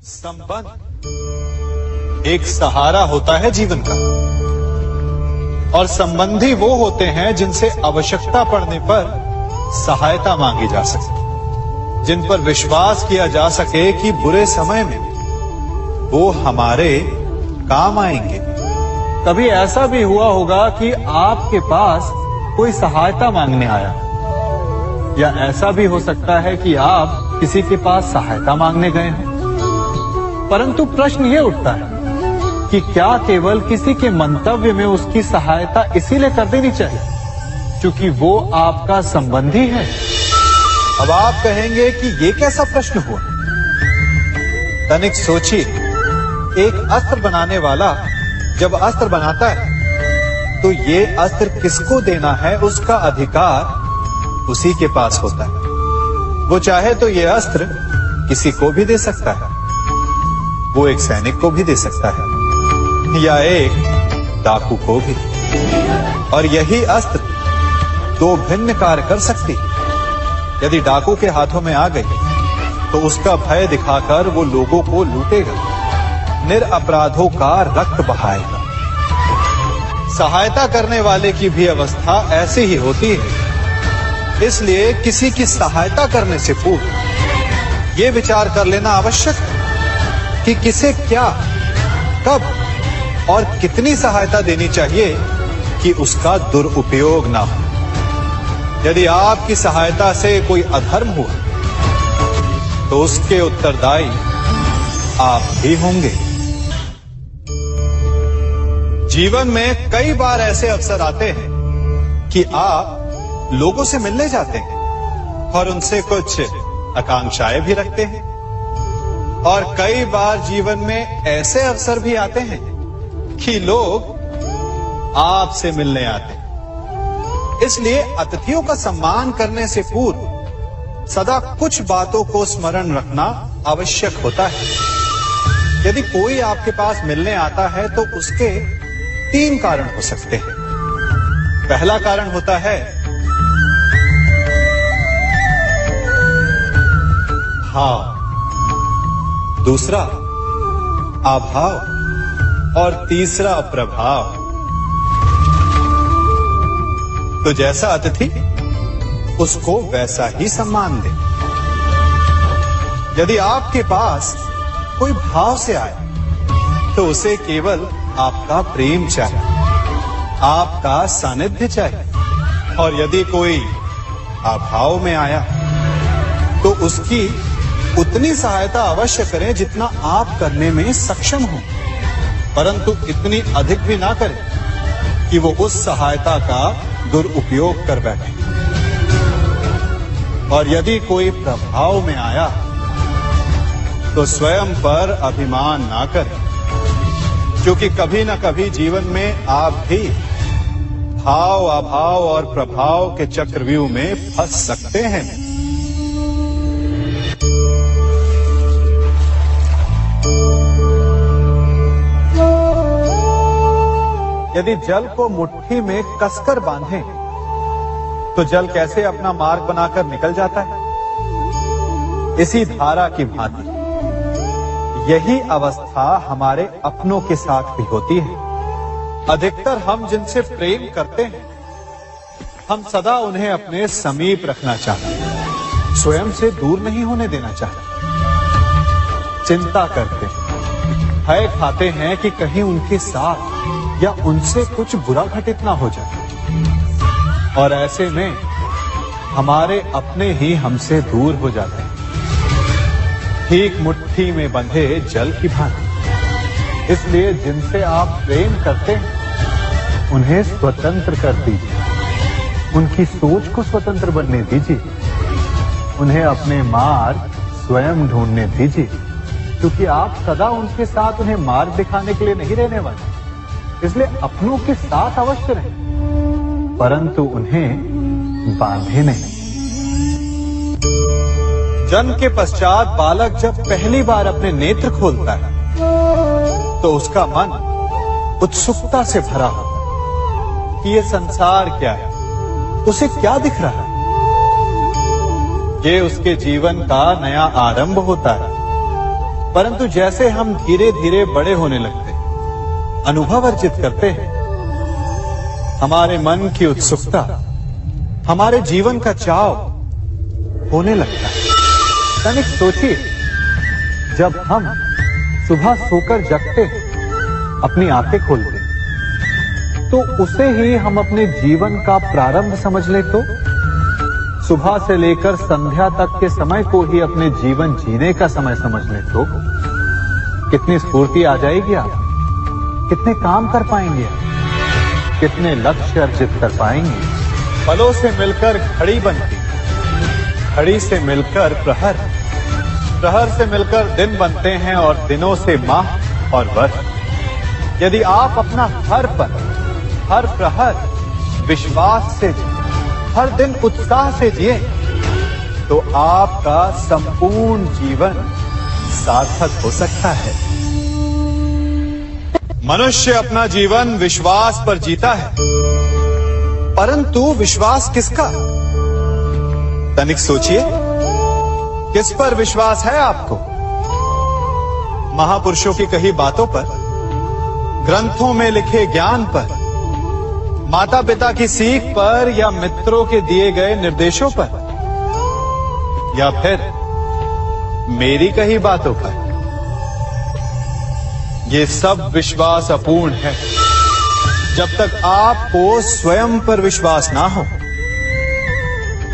संबंध एक सहारा होता है जीवन का, और संबंधी वो होते हैं जिनसे आवश्यकता पड़ने पर सहायता मांगी जा सके, जिन पर विश्वास किया जा सके कि बुरे समय में वो हमारे काम आएंगे। कभी ऐसा भी हुआ होगा कि आपके पास कोई सहायता मांगने आया, या ऐसा भी हो सकता है कि आप किसी के पास सहायता मांगने गए हैं। परंतु प्रश्न ये उठता है कि क्या केवल किसी के मंतव्य में उसकी सहायता इसीलिए कर देनी चाहिए क्योंकि वो आपका संबंधी है? अब आप कहेंगे कि ये कैसा प्रश्न हुआ? तनिक सोचिए, एक अस्त्र बनाने वाला जब अस्त्र बनाता है तो ये अस्त्र किसको देना है उसका अधिकार उसी के पास होता है। वो चाहे तो ये अस्त्र किसी को भी दे सकता है, वो एक सैनिक को भी दे सकता है या एक डाकू को भी, और यही अस्त्र दो भिन्न कार्य कर सकती है। यदि डाकू के हाथों में आ गई तो उसका भय दिखाकर वो लोगों को लूटेगा, निरपराधों का रक्त बहाएगा। सहायता करने वाले की भी अवस्था ऐसी ही होती है। इसलिए किसी की सहायता करने से पूर्व ये विचार कर लेना आवश्यक है कि किसे क्या, कब और कितनी सहायता देनी चाहिए कि उसका दुरुपयोग ना हो। यदि आपकी सहायता से कोई अधर्म हुआ तो उसके उत्तरदायी आप भी होंगे। जीवन में कई बार ऐसे अवसर आते हैं कि आप लोगों से मिलने जाते हैं और उनसे कुछ आकांक्षाएं भी रखते हैं, और कई बार जीवन में ऐसे अवसर भी आते हैं कि लोग आपसे मिलने आते हैं। इसलिए अतिथियों का सम्मान करने से पूर्व सदा कुछ बातों को स्मरण रखना आवश्यक होता है। यदि कोई आपके पास मिलने आता है तो उसके 3 कारण हो सकते हैं। पहला कारण होता है भाव, दूसरा अभाव और तीसरा प्रभाव। तो जैसा अतिथि उसको वैसा ही सम्मान दे। यदि आपके पास कोई भाव से आए तो उसे केवल आपका प्रेम चाहिए, आपका सानिध्य चाहिए, और यदि कोई अभाव में आया तो उसकी उतनी सहायता अवश्य करें जितना आप करने में सक्षम हो, परंतु इतनी अधिक भी ना करें कि वो उस सहायता का दुरुपयोग कर बैठे। और यदि कोई प्रभाव में आया तो स्वयं पर अभिमान ना करें, क्योंकि कभी ना कभी जीवन में आप भी भाव, अभाव और प्रभाव के चक्रव्यूह में फंस सकते हैं। यदि जल को मुट्ठी में कसकर बांधें तो जल कैसे अपना मार्ग बनाकर निकल जाता है? इसी धारा की भांति यही अवस्था हमारे अपनों के साथ भी होती है। अधिकतर हम जिनसे प्रेम करते हैं हम सदा उन्हें अपने समीप रखना चाहते हैं, स्वयं से दूर नहीं होने देना चाहते। चिंता करते हैं, भय खाते हैं कि कहीं उनके साथ या उनसे कुछ बुरा घटित ना हो जाए, और ऐसे में हमारे अपने ही हमसे दूर हो जाते हैं, ठीक मुट्ठी में बंधे जल की भांति। इसलिए जिनसे आप प्रेम करते हैं उन्हें स्वतंत्र कर दीजिए, उनकी सोच को स्वतंत्र बनने दीजिए, उन्हें अपने मार्ग स्वयं ढूंढने दीजिए, क्योंकि आप सदा उनके साथ उन्हें मार्ग दिखाने के लिए नहीं रहने वाले। इसलिए अपनों के साथ अवश्य रहें, परंतु उन्हें बांधे नहीं। जन्म के पश्चात बालक जब पहली बार अपने नेत्र खोलता है तो उसका मन उत्सुकता से भरा होता है कि ये संसार क्या है, उसे क्या दिख रहा है। ये उसके जीवन का नया आरंभ होता है। परंतु जैसे हम धीरे धीरे बड़े होने लगते, अनुभव अर्जित करते हैं, हमारे मन की उत्सुकता, हमारे जीवन का चाव होने लगता है। तनिक सोचिए, जब हम सुबह सोकर जगते हैं, अपनी आंखें खोलते हैं, तो उसे ही हम अपने जीवन का प्रारंभ समझ ले तो सुबह से लेकर संध्या तक के समय को ही अपने जीवन जीने का समय समझ ले तो कितनी स्फूर्ति आ जाएगी आप, कितने काम कर पाएंगे आप, कितने लक्ष्य अर्जित कर पाएंगे। फलों से मिलकर घड़ी बनती, घड़ी से मिलकर प्रहर, प्रहर से मिलकर दिन बनते हैं और दिनों से माह और वर्ष। यदि आप अपना हर पल, हर प्रहर विश्वास से, हर दिन उत्साह से जिए, तो आपका संपूर्ण जीवन सार्थक हो सकता है। मनुष्य अपना जीवन विश्वास पर जीता है, परंतु विश्वास किसका? तनिक सोचिए, किस पर विश्वास है आपको? महापुरुषों की कही बातों पर, ग्रंथों में लिखे ज्ञान पर, माता पिता की सीख पर, या मित्रों के दिए गए निर्देशों पर, या फिर मेरी कही बातों पर? ये सब विश्वास अपूर्ण है जब तक आपको स्वयं पर विश्वास ना हो।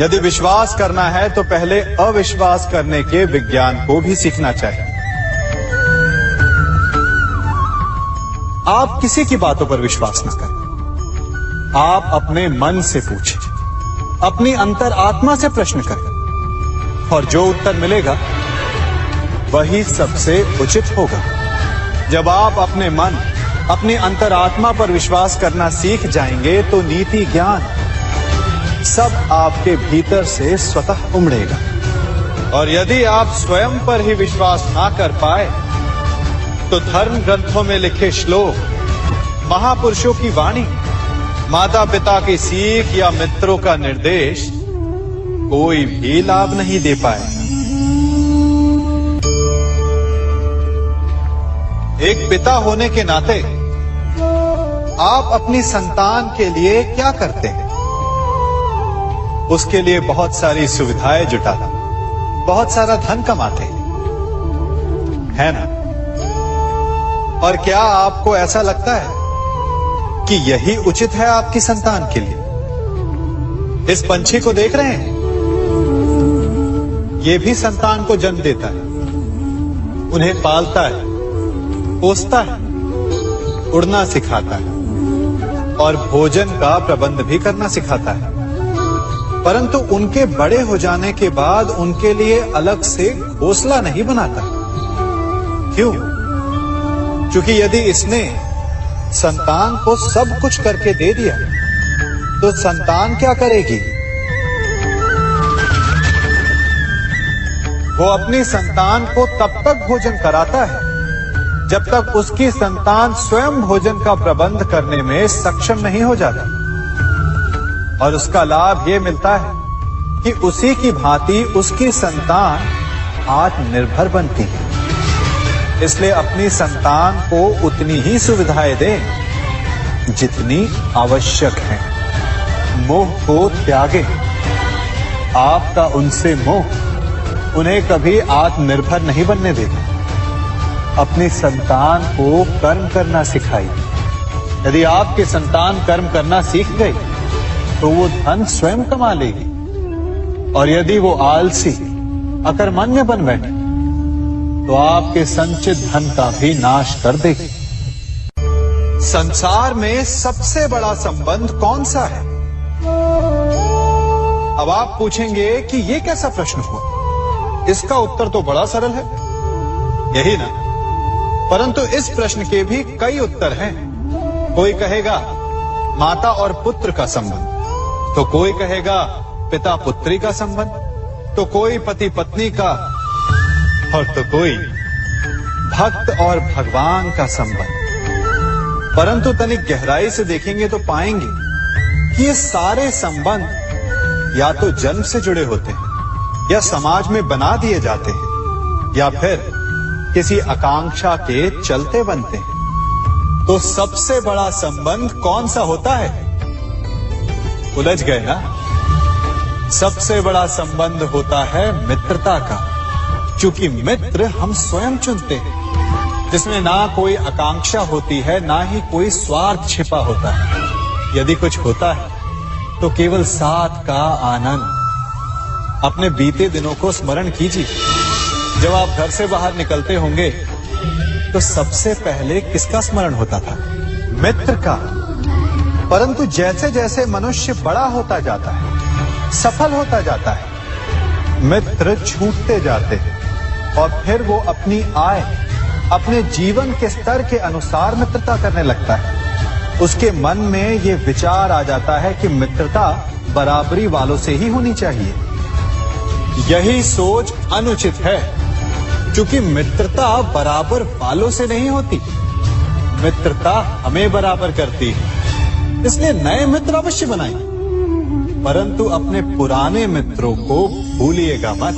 यदि विश्वास करना है तो पहले अविश्वास करने के विज्ञान को भी सीखना चाहिए। आप किसी की बातों पर विश्वास न करें, आप अपने मन से पूछें, अपनी अंतर आत्मा से प्रश्न करें, और जो उत्तर मिलेगा वही सबसे उचित होगा। जब आप अपने मन, अपनी अंतरात्मा पर विश्वास करना सीख जाएंगे तो नीति, ज्ञान सब आपके भीतर से स्वतः उमड़ेगा। और यदि आप स्वयं पर ही विश्वास ना कर पाए तो धर्म ग्रंथों में लिखे श्लोक, महापुरुषों की वाणी, माता पिता की सीख या मित्रों का निर्देश कोई भी लाभ नहीं दे पाएगा। एक पिता होने के नाते आप अपनी संतान के लिए क्या करते हैं? उसके लिए बहुत सारी सुविधाएं जुटाते, बहुत सारा धन कमाते है ना? और क्या आपको ऐसा लगता है कि यही उचित है आपकी संतान के लिए? इस पंछी को देख रहे हैं, ये भी संतान को जन्म देता है, उन्हें पालता है, पोसता है, उड़ना सिखाता है और भोजन का प्रबंध भी करना सिखाता है। परंतु उनके बड़े हो जाने के बाद उनके लिए अलग से घोंसला नहीं बनाता। क्यों? क्योंकि यदि इसने संतान को सब कुछ करके दे दिया तो संतान क्या करेगी? वो अपनी संतान को तब तक भोजन कराता है जब तक उसकी संतान स्वयं भोजन का प्रबंध करने में सक्षम नहीं हो जाता। और उसका लाभ ये मिलता है कि उसी की भांति उसकी संतान आत्मनिर्भर बनती है। इसलिए अपनी संतान को उतनी ही सुविधाएं दें जितनी आवश्यक है। मोह को त्यागें। आपका उनसे मोह उन्हें कभी आत्मनिर्भर नहीं बनने देगा। अपनी संतान को कर्म करना सिखाइए। यदि आपकी संतान कर्म करना सीख गई तो वो धन स्वयं कमा लेगी, और यदि वो आलसी, अकर्मण्य बन बैठे तो आपके संचित धन का भी नाश कर देगी। संसार में सबसे बड़ा संबंध कौन सा है? अब आप पूछेंगे कि ये कैसा प्रश्न हुआ? इसका उत्तर तो बड़ा सरल है, यही ना? परंतु इस प्रश्न के भी कई उत्तर हैं। कोई कहेगा माता और पुत्र का संबंध, तो कोई कहेगा पिता पुत्री का संबंध, तो कोई पति पत्नी का, और तो कोई भक्त और भगवान का संबंध। परंतु तनिक गहराई से देखेंगे तो पाएंगे कि ये सारे संबंध या तो जन्म से जुड़े होते हैं, या समाज में बना दिए जाते हैं, या फिर किसी आकांक्षा के चलते बनते हैं। तो सबसे बड़ा संबंध कौन सा होता है? उलझ गए ना? सबसे बड़ा संबंध होता है मित्रता का, क्योंकि मित्र हम स्वयं चुनते हैं, जिसमें ना कोई आकांक्षा होती है, ना ही कोई स्वार्थ छिपा होता है। यदि कुछ होता है तो केवल साथ का आनंद। अपने बीते दिनों को स्मरण कीजिए। जब आप घर से बाहर निकलते होंगे तो सबसे पहले किसका स्मरण होता था? मित्र का। परंतु जैसे जैसे मनुष्य बड़ा होता जाता है, सफल होता जाता है, मित्र छूटते जाते हैं और फिर वो अपनी आय, अपने जीवन के स्तर के अनुसार मित्रता करने लगता है। उसके मन में ये विचार आ जाता है कि मित्रता बराबरी वालों से ही होनी चाहिए। यही सोच अनुचित है, क्योंकि मित्रता बराबर वालों से नहीं होती, मित्रता हमें बराबर करती है। इसलिए नए मित्र अवश्य बनाइए, परंतु अपने पुराने मित्रों को भूलिएगा मत।